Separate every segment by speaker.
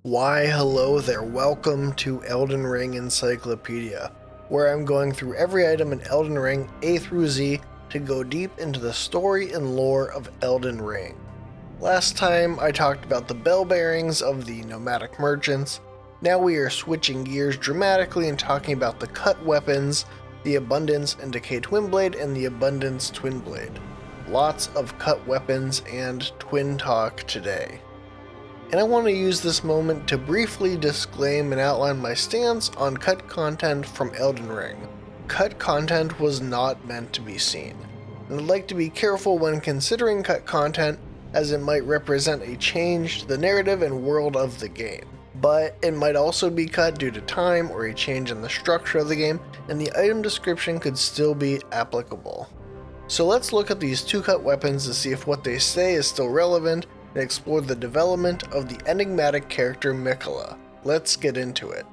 Speaker 1: Why hello there, welcome to Elden Ring Encyclopedia, where I'm going through every item in Elden Ring A through Z to go deep into the story and lore of Elden Ring. Last time I talked about the bell bearings of the nomadic merchants. Now we are switching gears dramatically and talking about the cut weapons, the Abundance and Decay Twinblade, and the Abundance Twinblade. Lots of cut weapons and twin talk today. And I want to use this moment to briefly disclaim and outline my stance on cut content from Elden Ring. Cut content was not meant to be seen, and I'd like to be careful when considering cut content, as it might represent a change to the narrative and world of the game. But it might also be cut due to time or a change in the structure of the game, and the item description could still be applicable. So let's look at these two cut weapons to see if what they say is still relevant, and explore the development of the enigmatic character Miquella. Let's get into it.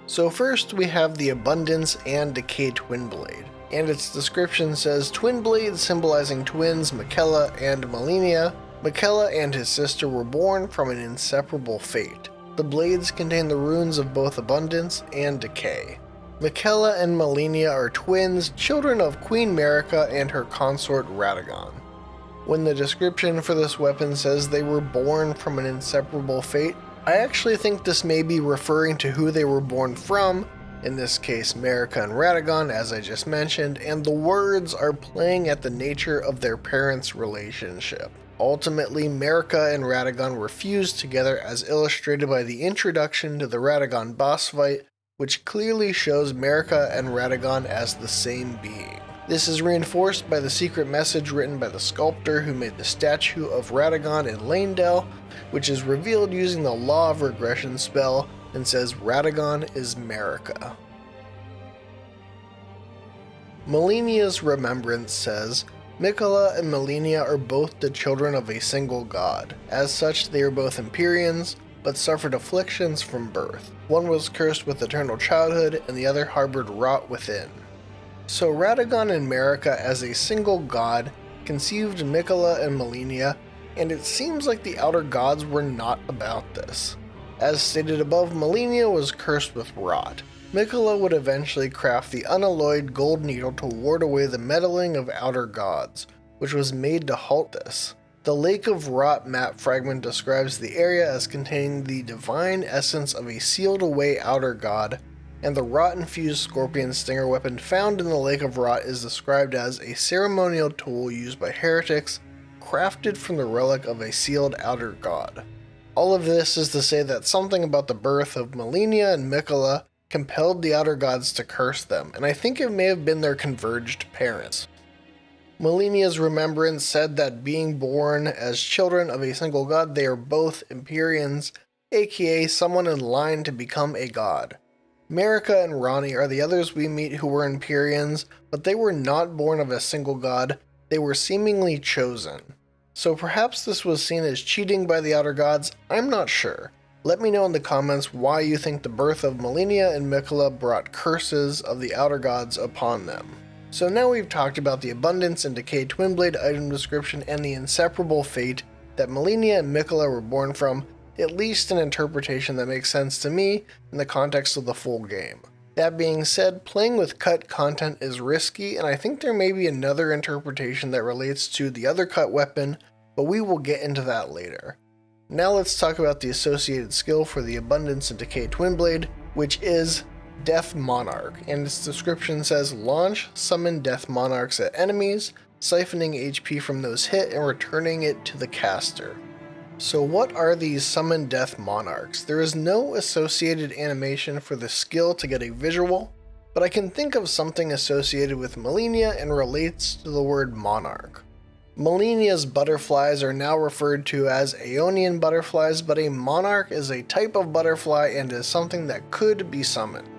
Speaker 1: So first we have the Abundance and Decay Twinblade, and its description says twin blades symbolizing twins Miquella and Malenia. Miquella and his sister were born from an inseparable fate. The blades contain the runes of both Abundance and Decay. Miquella and Malenia are twins, children of Queen Marika and her consort Radagon. When the description for this weapon says they were born from an inseparable fate, I actually think this may be referring to who they were born from, in this case Marika and Radagon as I just mentioned, and the words are playing at the nature of their parents' relationship. Ultimately, Marika and Radagon were fused together as illustrated by the introduction to the Radagon boss fight, which clearly shows Marika and Radagon as the same being. This is reinforced by the secret message written by the sculptor who made the statue of Radagon in Lanedale, which is revealed using the Law of Regression spell and says Radagon is Marika. Malenia's remembrance says, Miquella and Malenia are both the children of a single god. As such, they are both Empyreans, but suffered afflictions from birth. One was cursed with eternal childhood, and the other harbored rot within. So Radagon and Marika as a single god conceived Miquella and Malenia, and it seems like the outer gods were not about this. As stated above, Malenia was cursed with rot. Miquella would eventually craft the unalloyed gold needle to ward away the meddling of outer gods, which was made to halt this. The Lake of Rot map fragment describes the area as containing the divine essence of a sealed away outer god, and the rot-infused scorpion stinger weapon found in the Lake of Rot is described as a ceremonial tool used by heretics, crafted from the relic of a sealed outer god. All of this is to say that something about the birth of Malenia and Miquella compelled the outer gods to curse them, and I think it may have been their converged parents. Malenia's remembrance said that being born as children of a single god, they are both Empyreans, aka someone in line to become a god. Marika and Ranni are the others we meet who were Empyreans, but they were not born of a single god, they were seemingly chosen. So perhaps this was seen as cheating by the outer gods, I'm not sure. Let me know in the comments why you think the birth of Malenia and Miquella brought curses of the outer gods upon them. So now we've talked about the Abundance and Decay Twinblade item description and the inseparable fate that Malenia and Miquella were born from, at least an interpretation that makes sense to me in the context of the full game. That being said, playing with cut content is risky, and I think there may be another interpretation that relates to the other cut weapon, but we will get into that later. Now let's talk about the associated skill for the Abundance and Decay Twinblade, which is Death Monarch, and its description says launch, summon Death Monarchs at enemies, siphoning HP from those hit and returning it to the caster. So what are these Summon Death Monarchs? There is no associated animation for the skill to get a visual, but I can think of something associated with Malenia and relates to the word Monarch. Malenia's butterflies are now referred to as Aeonian butterflies, but a Monarch is a type of butterfly and is something that could be summoned.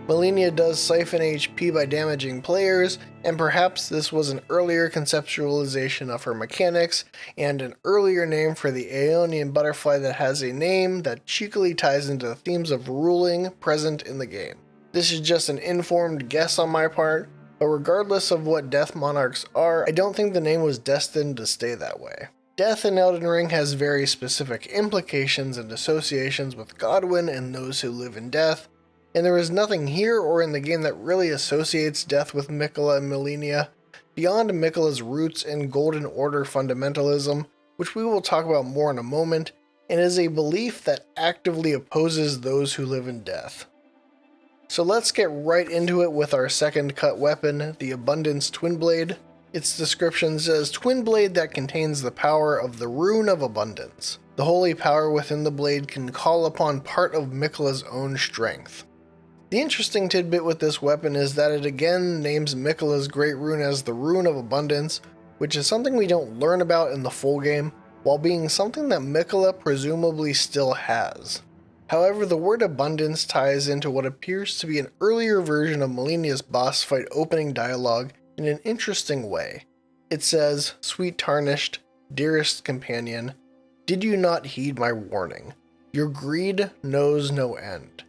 Speaker 1: Malenia does siphon HP by damaging players, and perhaps this was an earlier conceptualization of her mechanics, and an earlier name for the Aeonian butterfly that has a name that cheekily ties into the themes of ruling present in the game. This is just an informed guess on my part, but regardless of what Death Monarchs are, I don't think the name was destined to stay that way. Death in Elden Ring has very specific implications and associations with Godwyn and those who live in death, and there is nothing here or in the game that really associates death with Miquella and Malenia, beyond Miquella's roots in Golden Order fundamentalism, which we will talk about more in a moment, and is a belief that actively opposes those who live in death. So let's get right into it with our second cut weapon, the Abundance Twin Blade. Its description says, twin blade that contains the power of the Rune of Abundance. The holy power within the blade can call upon part of Miquella's own strength. The interesting tidbit with this weapon is that it again names Miquella's Great Rune as the Rune of Abundance, which is something we don't learn about in the full game, while being something that Miquella presumably still has. However, the word abundance ties into what appears to be an earlier version of Malenia's boss fight opening dialogue in an interesting way. It says, "Sweet tarnished, dearest companion, did you not heed my warning? Your greed knows no end.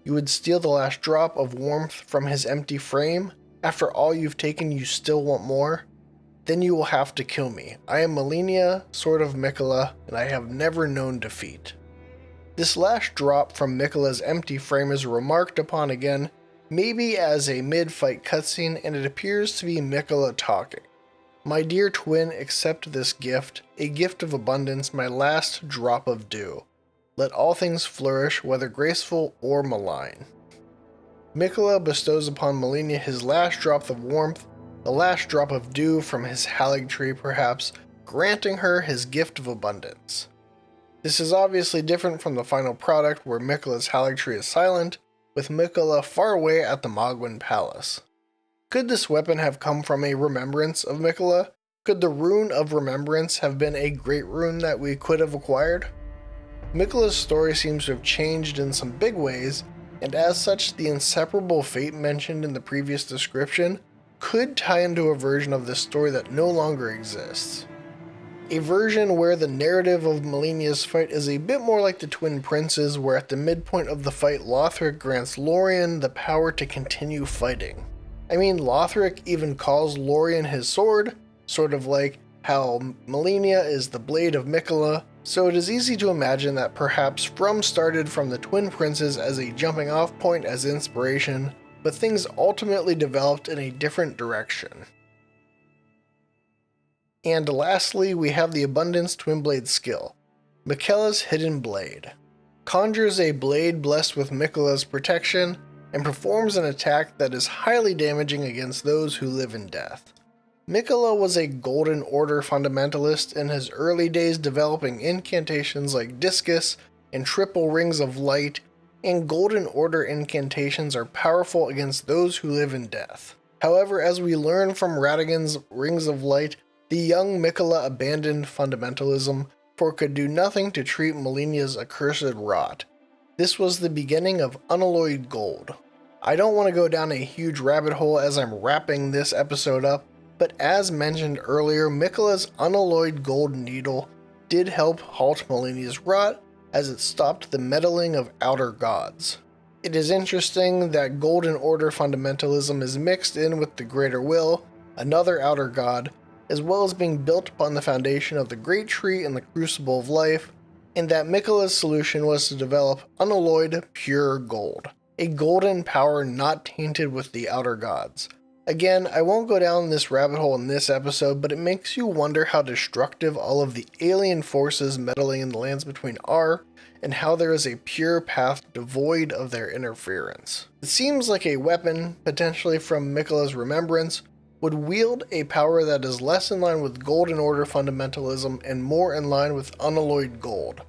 Speaker 1: You would steal the last drop of warmth from his empty frame? After all you've taken, you still want more? Then you will have to kill me. I am Malenia, Sword of Miquella, and I have never known defeat." This last drop from Miquella's empty frame is remarked upon again, maybe as a mid-fight cutscene, and it appears to be Miquella talking. "My dear twin, accept this gift, a gift of abundance, my last drop of dew. Let all things flourish, whether graceful or malign." Miquella bestows upon Malenia his last drop of warmth, the last drop of dew from his halig tree perhaps, granting her his gift of abundance. This is obviously different from the final product where Miquella's halig tree is silent, with Miquella far away at the Mogwyn Palace. Could this weapon have come from a remembrance of Miquella? Could the Rune of Remembrance have been a great rune that we could have acquired? Miquella's story seems to have changed in some big ways, and as such the inseparable fate mentioned in the previous description could tie into a version of this story that no longer exists. A version where the narrative of Malenia's fight is a bit more like the Twin Princes, where at the midpoint of the fight Lothric grants Lorien the power to continue fighting. I mean, Lothric even calls Lorien his sword, sort of like how Malenia is the blade of Miquella, so it is easy to imagine that perhaps From started from the Twin Princes as a jumping off point as inspiration, but things ultimately developed in a different direction. And lastly, we have the Abundance Twin Blade skill, Miquella's Hidden Blade. Conjures a blade blessed with Miquella's protection, and performs an attack that is highly damaging against those who live in death. Miquella was a Golden Order fundamentalist in his early days, developing incantations like Discus and Triple Rings of Light, and Golden Order incantations are powerful against those who live in death. However, as we learn from Radagon's Rings of Light, the young Miquella abandoned fundamentalism, for it could do nothing to treat Malenia's accursed rot. This was the beginning of unalloyed gold. I don't want to go down a huge rabbit hole as I'm wrapping this episode up, but as mentioned earlier, Miquella's unalloyed gold needle did help halt Malenia's rot, as it stopped the meddling of outer gods. It is interesting that Golden Order fundamentalism is mixed in with the Greater Will, another outer god, as well as being built upon the foundation of the Great Tree and the Crucible of Life, and that Miquella's solution was to develop unalloyed pure gold, a golden power not tainted with the outer gods. Again, I won't go down this rabbit hole in this episode, but it makes you wonder how destructive all of the alien forces meddling in the lands between are, and how there is a pure path devoid of their interference. It seems like a weapon, potentially from Miquella's remembrance, would wield a power that is less in line with Golden Order fundamentalism and more in line with unalloyed gold,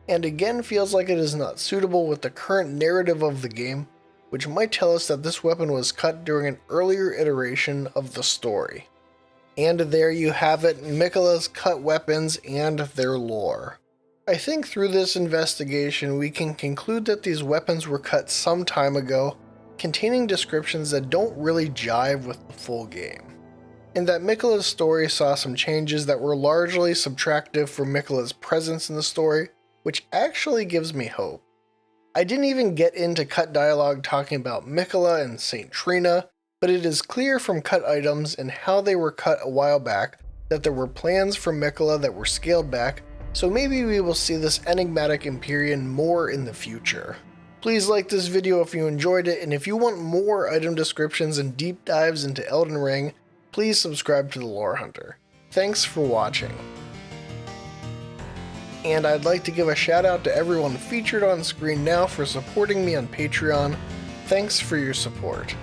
Speaker 1: and again feels like it is not suitable with the current narrative of the game, which might tell us that this weapon was cut during an earlier iteration of the story. And there you have it, Miquella's cut weapons and their lore. I think through this investigation we can conclude that these weapons were cut some time ago, containing descriptions that don't really jive with the full game, and that Miquella's story saw some changes that were largely subtractive for Miquella's presence in the story, which actually gives me hope. I didn't even get into cut dialogue talking about Miquella and Saint Trina, but it is clear from cut items and how they were cut a while back that there were plans for Miquella that were scaled back, so maybe we will see this enigmatic Empyrean more in the future. Please like this video if you enjoyed it, and if you want more item descriptions and deep dives into Elden Ring, please subscribe to the Lore Hunter. Thanks for watching. And I'd like to give a shout out to everyone featured on screen now for supporting me on Patreon. Thanks for your support.